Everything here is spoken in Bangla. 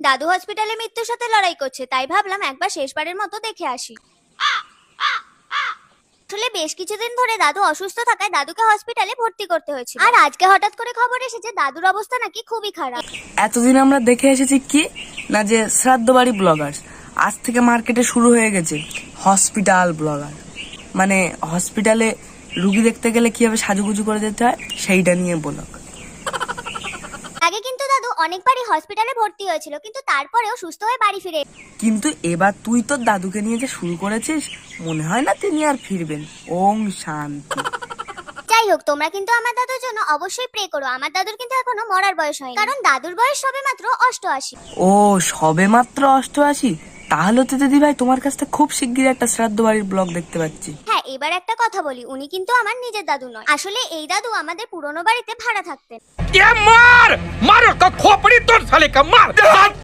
দাদু হসপিটালে মৃত্যুর সাথে লড়াই করছে, তাই ভাবলাম একবার শেষবারের মতো দেখে আসি। আসলে বেশ কিছুদিন ধরে দাদু অসুস্থ থাকায় দাদুকে হসপিটালে ভর্তি করতে হয়েছিল। আর আজকে হঠাৎ করে খবর এসেছে দাদুর অবস্থা নাকি খুবই খারাপ। এতদিন আমরা দেখে এসেছি কি না যে শ্রাদ্ধ বাড়ি ব্লগার, আজ থেকে মার্কেটে শুরু হয়ে গেছে হসপিটাল ব্লগার। মানে হসপিটালে রুগী দেখতে গেলে কিভাবে সাজুগুজু করে যেতে হয় সেইটা নিয়ে ব্লগ। আগে কিন্তু দাদু অনেকবারই হসপিটালে ভর্তি হয়েছিল, কিন্তু তারপরেও সুস্থ হয়ে বাড়ি ফিরে। কিন্তু এবার তুই তোর দাদুকে নিয়ে যে শুরু করেছিস, মনে হয় না তিনি আর ফিরবেন। ওম শান্তি। যাই হোক, তোমরা কিন্তু আমার দাদুর জন্য অবশ্যই প্রে করো। আমার দাদুর কিন্তু এখনো মরার বয়স হয়নি, কারণ দাদুর বয়স সবে মাত্র 88। ও সবে মাত্র 88? তাহলে তো দিদি ভাই তোমার কাছ থেকে খুব শিগগির একটা শ্রাদ্ধ বাড়ির ব্লগ দেখতে পাচ্ছি। হ্যাঁ, এবার একটা কথা বলি, উনি কিন্তু আমার নিজের দাদু নয়। আসলে এই দাদু আমাদের পুরনো বাড়িতে ভাড়া থাকতেন। मार मारो का खोपड़ी तोड़ साले का मार।